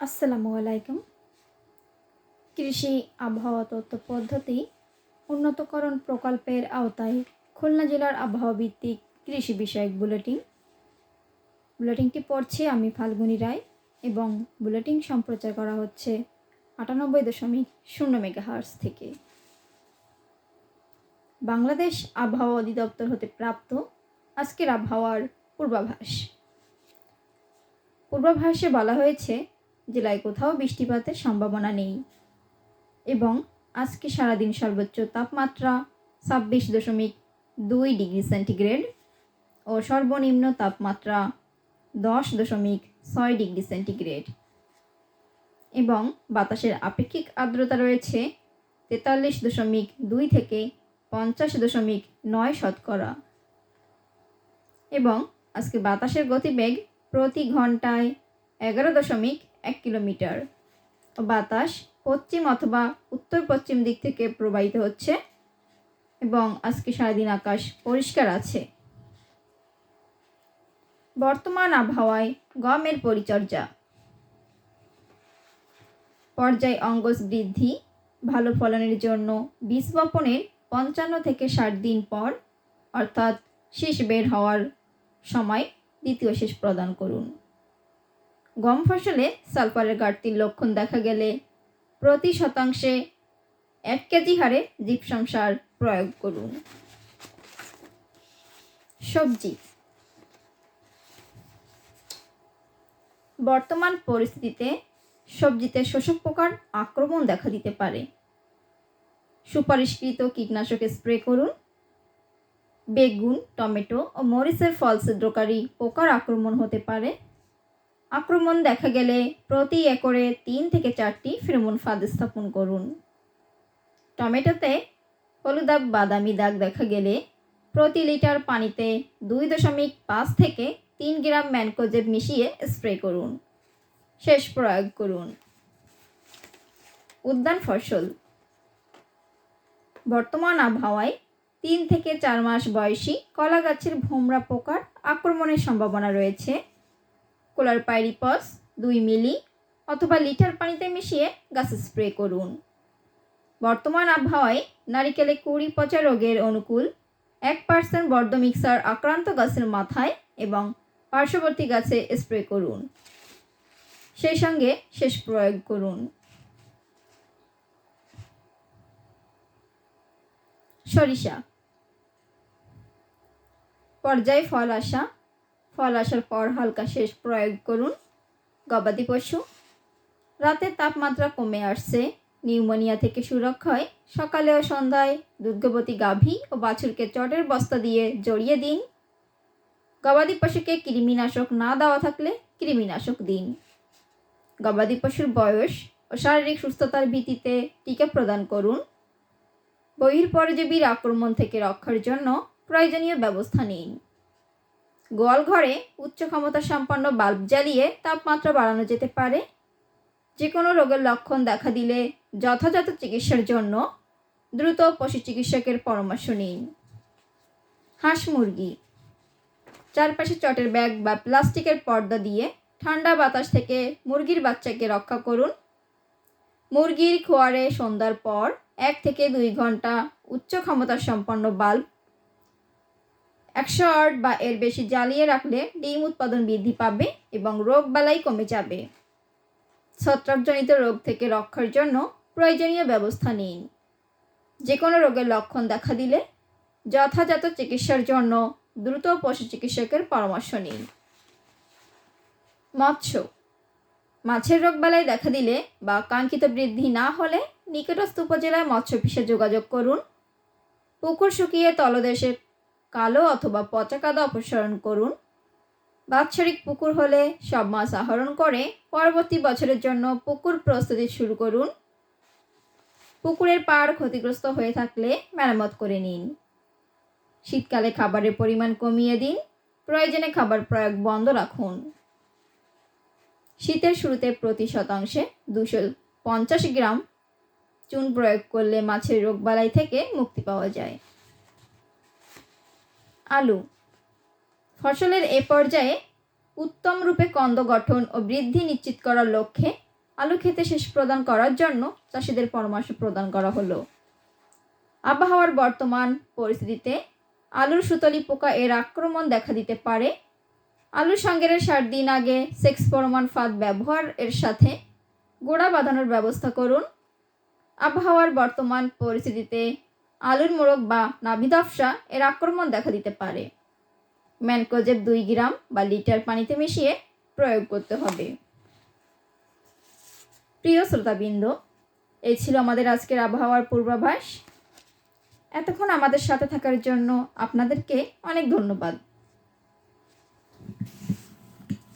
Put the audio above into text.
আসসালামু আলাইকুম। কৃষি আবহাওয়া তথ্য পদ্ধতি উন্নতকরণ প্রকল্পের আওতায় খুলনা জেলার আবহাওয়া ভিত্তিক কৃষি বিষয়ক বুলেটিনটি পড়ছি আমি ফাল্গুনী রায় এবং বুলেটিন সম্প্রচার করা হচ্ছে 98.0 মেগাহার্টজ থেকে। বাংলাদেশ আবহাওয়া অধিদপ্তর হতে প্রাপ্ত আজকের আবহাওয়ার পূর্বাভাসে বলা হয়েছে জেলায় কোথাও বৃষ্টিপাতের সম্ভাবনা নেই এবং আজকে সারাদিন সর্বোচ্চ তাপমাত্রা 26.2 ডিগ্রি সেন্টিগ্রেড ও সর্বনিম্ন তাপমাত্রা 10.6 ডিগ্রি সেন্টিগ্রেড এবং বাতাসের আপেক্ষিক আর্দ্রতা রয়েছে 43.2 থেকে 50.9% এবং আজকে বাতাসের গতিবেগ প্রতি ঘন্টায় 11.1 কিলোমিটার ও বাতাস পশ্চিম অথবা উত্তর পশ্চিম দিক থেকে প্রবাহিত হচ্ছে এবং আজকে সারাদিন আকাশ পরিষ্কার আছে। বর্তমান আবহাওয়ায় গমের পরিচর্যা। পর্যায় অঙ্কুর বৃদ্ধি ভালো ফলনের জন্য বীজ বপনের 55 থেকে 60 দিন পর অর্থাৎ শীষ বের হওয়ার সময় দ্বিতীয় সেচ প্রদান করুন। গম ফসলে সালফারের ঘাটতির লক্ষণ দেখা গেলে প্রতি শতাংশে 1 কেজি হারে জিপসাম সার প্রয়োগ করুন। সবজি। বর্তমান পরিস্থিতিতে সবজিতে শোষক পোকার আক্রমণ দেখা দিতে পারে। সুপারিশকৃত কীটনাশক স্প্রে করুন। বেগুন, টমেটো ও মরিচের ফল ছিদ্রকারী পোকার আক্রমণ হতে পারে। আক্রমণ দেখা গেলে প্রতি একরে 3 থেকে 4টি ফেরোমন ফাঁদ স্থাপন করুন। টমেটোতে হলুদাভ বাদামি দাগ দেখা গেলে প্রতি লিটার পানিতে 2.5 থেকে 3 গ্রাম ম্যানকোজেব মিশিয়ে স্প্রে করুন। শেষ প্রয়োগ করুন। উদ্যান ফসল। বর্তমান আবহাওয়ায় 3 থেকে 4 মাস বয়সী কলা গাছের ভোমরা পোকার আক্রমণের সম্ভাবনা রয়েছে। ক্লোরপাইরিপস 2 মিলি অথবা লিটার পানিতে মিশিয়ে গাছে স্প্রে করুন। বর্তমান আবহাওয়ায় নারিকেলে কুঁড়ি পচা রোগের অনুকূল 1% বর্ধ মিক্সার আক্রান্ত গাছের মাথায় এবং পার্শ্ববর্তী গাছে স্প্রে করুন। সেই সঙ্গে শেষ প্রয়োগ করুন। সরিষা। পর্যায়ে ফল আসার পর হালকা শেষ প্রয়োগ করুন। গবাদি পশু। রাতে তাপমাত্রা কমে আসছে, নিউমোনিয়া থেকে সুরক্ষায় সকালে ও সন্ধ্যায় দুগ্ধবতী গাভী ও বাছুরকে চটের বস্তা দিয়ে জড়িয়ে দিন। গবাদি পশুকে কৃমিনাশক না দেওয়া থাকলে কৃমিনাশক দিন। গবাদি পশুর বয়স ও শারীরিক সুস্থতার ভিত্তিতে টিকা প্রদান করুন। বহিঃপরজীবীর আক্রমণ থেকে রক্ষার জন্য প্রয়োজনীয় ব্যবস্থা নিন। গোয়াল ঘরে উচ্চ ক্ষমতা সম্পন্ন বাল্ব জ্বালিয়ে তাপমাত্রা বাড়ানো যেতে পারে। যে কোনো রোগের লক্ষণ দেখা দিলে যথাযথ চিকিৎসার জন্য দ্রুত পশু চিকিৎসকের পরামর্শ নিন। হাঁস মুরগি। চারপাশে চটের ব্যাগ বা প্লাস্টিকের পর্দা দিয়ে ঠান্ডা বাতাস থেকে মুরগির বাচ্চাকে রক্ষা করুন। মুরগির খোয়ারে সন্ধ্যার পর 1 থেকে 2 ঘন্টা উচ্চ ক্ষমতা সম্পন্ন বাল্ব 100 ওয়াট বা এর বেশি জ্বালিয়ে রাখলে ডিম উৎপাদন বৃদ্ধি পাবে এবং রোগ বালাই কমে যাবে। ছত্রাকজনিত রোগ থেকে রক্ষার জন্য প্রয়োজনীয় ব্যবস্থা নিন। যে কোনো রোগের লক্ষণ দেখা দিলে যথাযথ চিকিৎসার জন্য দ্রুত পশু চিকিৎসকের পরামর্শ নিন। মৎস্য। মাছের রোগবালাই দেখা দিলে বা কাঙ্ক্ষিত বৃদ্ধি না হলে নিকটস্থ উপজেলায় মৎস্য অফিসে যোগাযোগ করুন। পুকুর শুকিয়ে তলদেশে কালো অথবা পচা কাদা অপসারণ করুন। বাৎসরিক পুকুর হলে সব মাছ আহরণ করে পরবর্তী বছরের জন্য পুকুর প্রস্তুতি শুরু করুন। পুকুরের পাড় ক্ষতিগ্রস্ত হয়ে থাকলে মেরামত করে নিন। শীতকালে খাবারের পরিমাণ কমিয়ে দিন। প্রয়োজনে খাবার প্রয়োগ বন্ধ রাখুন। শীতের শুরুতে প্রতি শতাংশে 250 গ্রাম চুন প্রয়োগ করলে মাছের রোগবালাই থেকে মুক্তি পাওয়া যায়। আলু। ফসলের এ পর্যায়ে উত্তম রূপে কন্দ গঠন ও বৃদ্ধি নিশ্চিত করার লক্ষ্যে আলু খেতে শেষ প্রদান করার জন্য চাষিদের পরামর্শ প্রদান করা হলো। আবহাওয়ার বর্তমান পরিস্থিতিতে আলুর সুতলি পোকা এর আক্রমণ দেখা দিতে পারে। আলু সংগ্রহের 60 দিন আগে সেক্সফোরোমন ফাঁদ ব্যবহার এর সাথে গোড়া বাঁধানোর ব্যবস্থা করুন। আবহাওয়ার বর্তমান পরিস্থিতিতে আলুর মোড়ক বা নাভিধ্বসা এর আক্রমণ দেখা দিতে পারে। ম্যানকোজেব 2 গ্রাম বা লিটার পানিতে মিশিয়ে প্রয়োগ করতে হবে। প্রিয় শ্রোতাবৃন্দ, এই ছিল আমাদের আজকের আবহাওয়ার পূর্বাভাস। এতক্ষণ আমাদের সাথে থাকার জন্য আপনাদেরকে অনেক ধন্যবাদ।